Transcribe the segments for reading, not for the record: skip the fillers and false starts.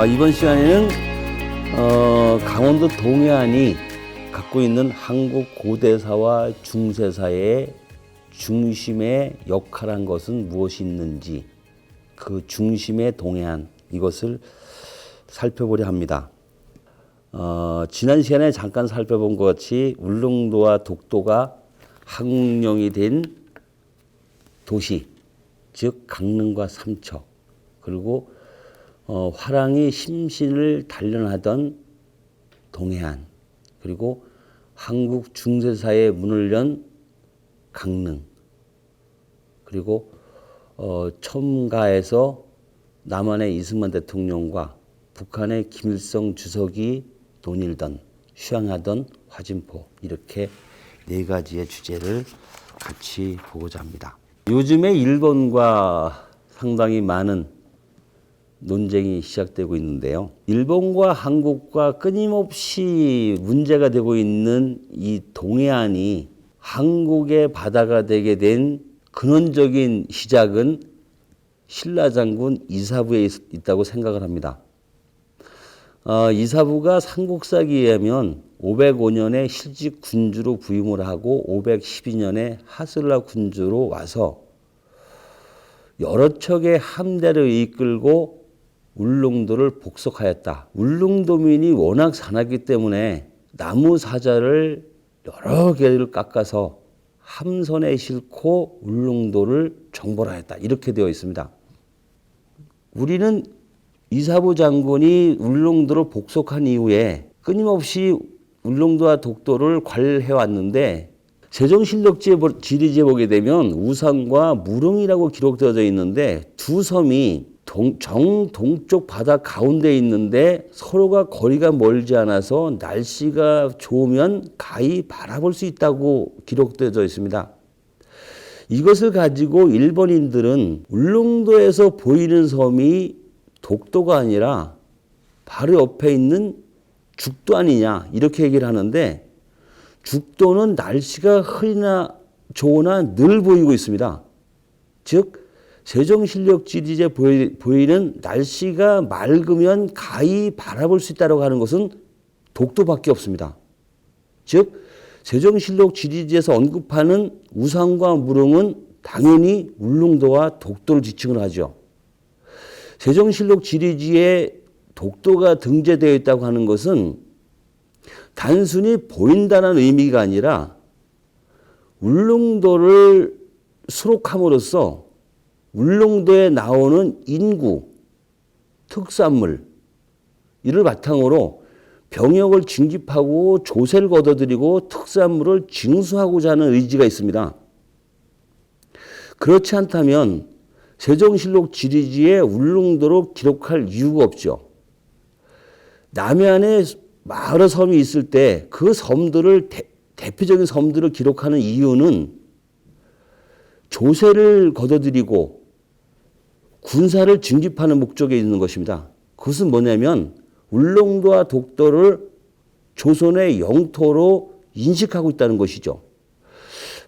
이번 시간에는 강원도 동해안이 갖고 있는 한국 고대사와 중세사의 중심의 역할한 것은 무엇이 있는지, 그 중심의 동해안, 이것을 살펴보려 합니다. 지난 시간에 잠깐 살펴본 것 같이 울릉도와 독도가 항국령이 된 도시, 즉 강릉과 삼척, 그리고 화랑이 심신을 단련하던 동해안, 그리고 한국 중세사의 문을 연 강릉, 그리고 첨가에서 남한의 이승만 대통령과 북한의 김일성 주석이 논일던, 휴양하던 화진포, 이렇게 네 가지의 주제를 같이 보고자 합니다. 요즘에 일본과 상당히 많은 논쟁이 시작되고 있는데요. 일본과 한국과 끊임없이 문제가 되고 있는 이 동해안이 한국의 바다가 되게 된 근원적인 시작은 신라장군 이사부에 있다고 생각을 합니다. 이사부가 삼국사기에 의하면 505년에 실직 군주로 부임을 하고 512년에 하슬라 군주로 와서 여러 척의 함대를 이끌고 울릉도를 복속하였다. 울릉도민이 워낙 사납기 때문에 나무 사자를 여러 개를 깎아서 함선에 싣고 울릉도를 정벌하였다. 이렇게 되어 있습니다. 우리는 이사부 장군이 울릉도를 복속한 이후에 끊임없이 울릉도와 독도를 관리해 왔는데, 세종실록 지리지에 보게 되면 우산과 무릉이라고 기록되어져 있는데, 두 섬이 정동쪽 바다 가운데에 있는데 서로가 거리가 멀지 않아서 날씨가 좋으면 가히 바라볼 수 있다고 기록되어져 있습니다. 이것을 가지고 일본인들은 울릉도에서 보이는 섬이 독도가 아니라 바로 옆에 있는 죽도 아니냐, 이렇게 얘기를 하는데, 죽도는 날씨가 흐리나 좋으나 늘 보이고 있습니다. 즉 세종실록 지리지에 보이는 날씨가 맑으면 가히 바라볼 수 있다고 하는 것은 독도밖에 없습니다. 즉 세종실록 지리지에서 언급하는 우산과 무릉은 당연히 울릉도와 독도를 지칭을 하죠. 세종실록 지리지에 독도가 등재되어 있다고 하는 것은 단순히 보인다는 의미가 아니라 울릉도를 수록함으로써 울릉도에 나오는 인구, 특산물, 이를 바탕으로 병역을 징집하고 조세를 걷어들이고 특산물을 징수하고자 하는 의지가 있습니다. 그렇지 않다면 세종실록 지리지에 울릉도로 기록할 이유가 없죠. 남해안에 여러 섬이 있을 때 그 섬들을 대표적인 섬들을 기록하는 이유는 조세를 걷어들이고 군사를 징집하는 목적에 있는 것입니다. 그것은 뭐냐면 울릉도와 독도를 조선의 영토로 인식하고 있다는 것이죠.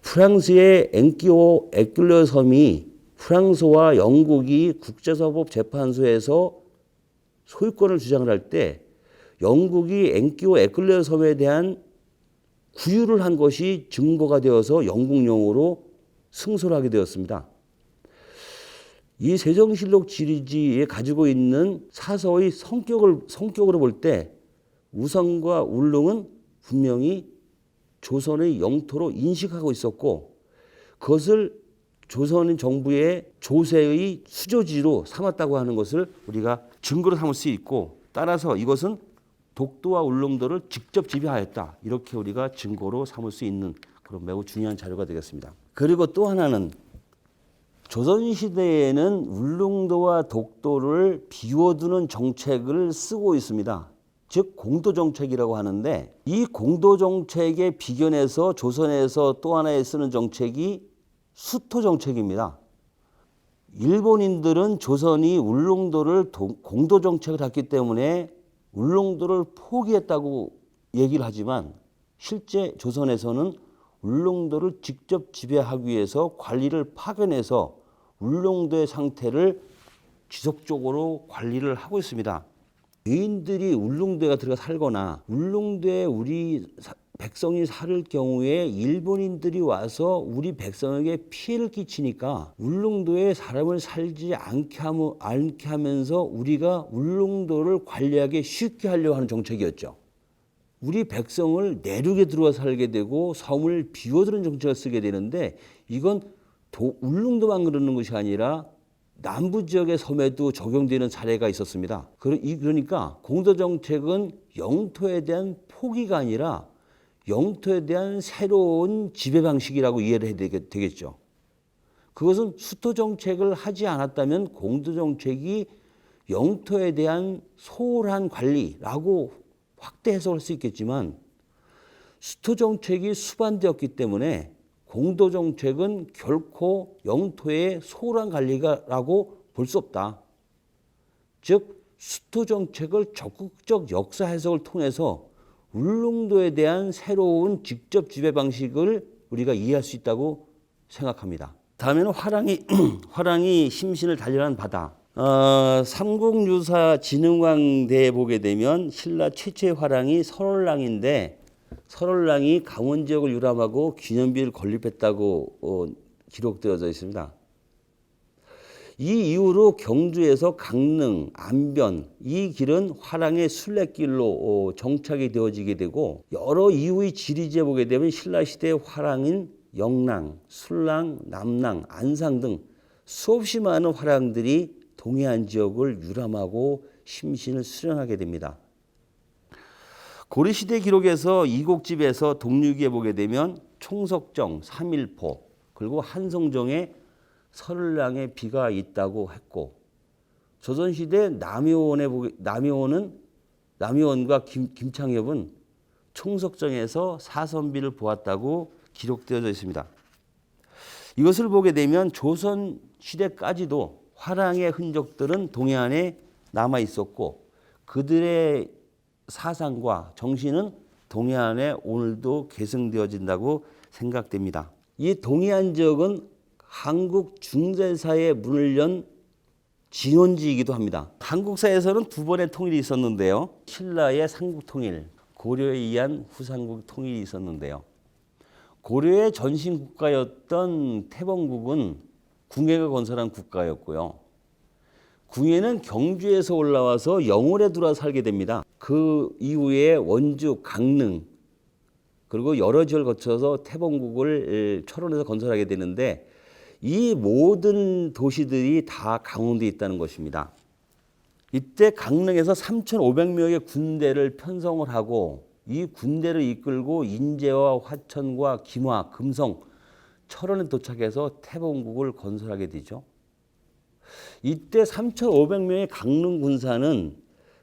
프랑스의 앵끼오 에클레어 섬이 프랑스와 영국이 국제사법 재판소에서 소유권을 주장을 할 때 영국이 앵끼오 에클레어 섬에 대한 구유를 한 것이 증거가 되어서 영국령으로 승소를 하게 되었습니다. 이 세종실록 지리지에 가지고 있는 사서의 성격으로 볼 때 우산과 울릉은 분명히 조선의 영토로 인식하고 있었고, 그것을 조선 정부의 조세의 수조지로 삼았다고 하는 것을 우리가 증거로 삼을 수 있고, 따라서 이것은 독도와 울릉도를 직접 지배하였다, 이렇게 우리가 증거로 삼을 수 있는 그런 매우 중요한 자료가 되겠습니다. 그리고 또 하나는 조선시대에는 울릉도와 독도를 비워두는 정책을 쓰고 있습니다. 즉 공도정책이라고 하는데, 이 공도정책에 비견해서 조선에서 또 하나의 쓰는 정책이 수토정책입니다. 일본인들은 조선이 울릉도를 공도정책을 했기 때문에 울릉도를 포기했다고 얘기를 하지만, 실제 조선에서는 울릉도를 직접 지배하기 위해서 관리를 파견해서 울릉도의 상태를 지속적으로 관리를 하고 있습니다. 외인들이 울릉도에 들어가 살거나 울릉도에 우리 백성이 살 경우에 일본인들이 와서 우리 백성에게 피해를 끼치니까 울릉도에 사람을 살지 않게 하면서 우리가 울릉도를 관리하기 쉽게 하려고 하는 정책이었죠. 우리 백성을 내륙에 들어와 살게 되고 섬을 비워두는 정책을 쓰게 되는데 이건 울릉도만 그러는 것이 아니라 남부 지역의 섬에도 적용되는 사례가 있었습니다. 그러니까 공도정책은 영토에 대한 포기가 아니라 영토에 대한 새로운 지배 방식이라고 이해를 해야 되겠죠. 그것은 수토정책을 하지 않았다면 공도정책이 영토에 대한 소홀한 관리라고 확대 해석할 수 있겠지만 수토정책이 수반되었기 때문에 공도정책은 결코 영토의 소홀한 관리라고 볼 수 없다. 즉 수토정책을 적극적 역사 해석을 통해서 울릉도에 대한 새로운 직접 지배 방식을 우리가 이해할 수 있다고 생각합니다. 다음에는 화랑이 심신을 단련한 바다. 삼국유사진흥왕대에 보게 되면 신라 최초의 화랑이 설월랑인데 설월랑이 강원 지역을 유람하고 기념비를 건립했다고 기록되어져 있습니다. 이 이후로 경주에서 강릉, 안변 이 길은 화랑의 순례길로 정착이 되어지게 되고 여러 이후의 지리지에 보게 되면 신라시대의 화랑인 영랑, 술랑, 남랑, 안상 등 수없이 많은 화랑들이 동해안 지역을 유람하고 심신을 수련하게 됩니다. 고려시대 기록에서 이곡집에서 동류기에 보게 되면 총석정, 삼일포 그리고 한송정에 설랑의 비가 있다고 했고 조선시대 남효원과 김창엽은 총석정에서 사선비를 보았다고 기록되어져 있습니다. 이것을 보게 되면 조선시대까지도 화랑의 흔적들은 동해안에 남아 있었고 그들의 사상과 정신은 동해안에 오늘도 계승되어진다고 생각됩니다. 이 동해안 지역은 한국 중세사의 문을 연 진원지이기도 합니다. 한국사에서는 두 번의 통일이 있었는데요. 신라의 삼국통일, 고려에 의한 후삼국 통일이 있었는데요. 고려의 전신국가였던 태봉국은 궁예가 건설한 국가였고요. 궁예는 경주에서 올라와서 영월에 들어와 살게 됩니다. 그 이후에 원주, 강릉 그리고 여러 지역을 거쳐서 태봉국을 철원에서 건설하게 되는데 이 모든 도시들이 다 강원도에 있다는 것입니다. 이때 강릉에서 3,500명의 군대를 편성을 하고 이 군대를 이끌고 인제와 화천과 김화, 금성, 철원에 도착해서 태봉국을 건설하게 되죠. 이때 3,500명의 강릉 군사는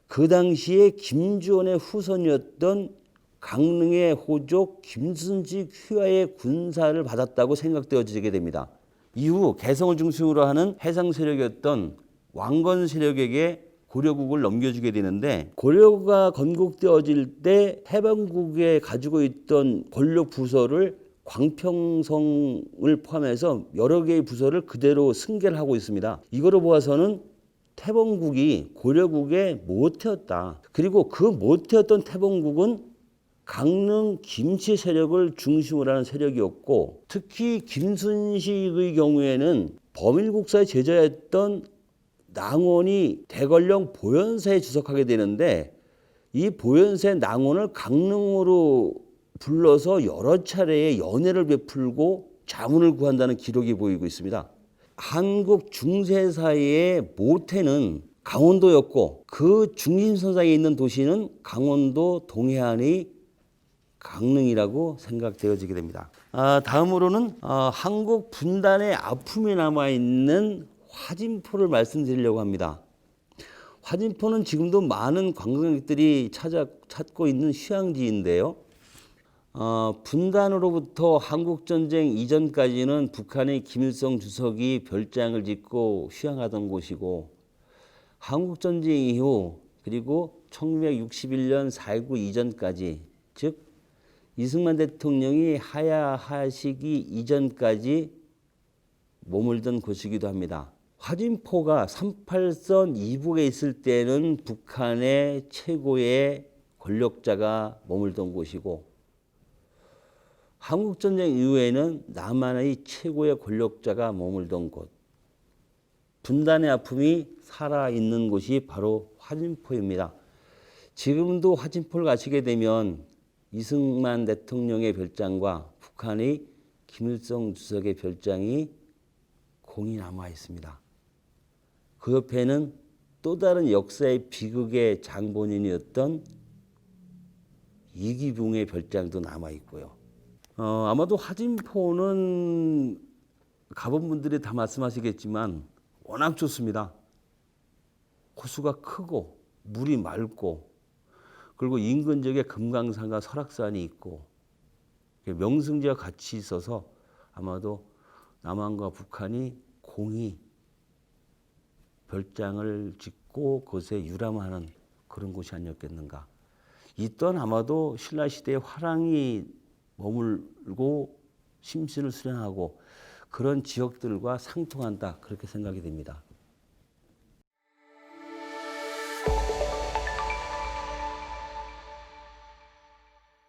그 당시에 김주원의 후손이었던 강릉의 호족 김순지 휘하의 군사를 받았다고 생각되어지게 됩니다. 이후 개성을 중심으로 하는 해상 세력이었던 왕건 세력에게 고려국을 넘겨주게 되는데 고려가 건국되어질 때 태봉국에 가지고 있던 권력 부서를 광평성을 포함해서 여러 개의 부서를 그대로 승계를 하고 있습니다. 이거로 보아서는 태봉국이 고려국의 모태였다. 그리고 그 모태였던 태봉국은 강릉 김씨 세력을 중심으로 하는 세력이었고 특히 김순식의 경우에는 범일국사의 제자였던 낭원이 대관령 보현사에 주석하게 되는데 이 보현사의 낭원을 강릉으로 불러서 여러 차례의 연회를 베풀고 자문을 구한다는 기록이 보이고 있습니다. 한국 중세사의 모태는 강원도였고 그 중심선상에 있는 도시는 강원도 동해안의 강릉이라고 생각되어지게 됩니다. 다음으로는 한국 분단의 아픔이 남아있는 화진포를 말씀드리려고 합니다. 화진포는 지금도 많은 관광객들이 찾고 있는 휴양지인데요. 분단으로부터 한국전쟁 이전까지는 북한의 김일성 주석이 별장을 짓고 휴양하던 곳이고 한국전쟁 이후 그리고 1961년 4.19 이전까지 즉 이승만 대통령이 하야하시기 이전까지 머물던 곳이기도 합니다. 화진포가 38선 이북에 있을 때는 북한의 최고의 권력자가 머물던 곳이고 한국전쟁 이후에는 남한의 최고의 권력자가 머물던 곳. 분단의 아픔이 살아있는 곳이 바로 화진포입니다. 지금도 화진포를 가시게 되면 이승만 대통령의 별장과 북한의 김일성 주석의 별장이 공이 남아 있습니다. 그 옆에는 또 다른 역사의 비극의 장본인이었던 이기붕의 별장도 남아 있고요. 아마도 화진포는 가본 분들이 다 말씀하시겠지만 워낙 좋습니다. 호수가 크고 물이 맑고 그리고 인근 지역에 금강산과 설악산이 있고 명승지와 같이 있어서 아마도 남한과 북한이 공히 별장을 짓고 그것에 유람하는 그런 곳이 아니었겠는가. 이 또한 아마도 신라시대의 화랑이 머물고 심신을 수련하고 그런 지역들과 상통한다 그렇게 생각이 됩니다.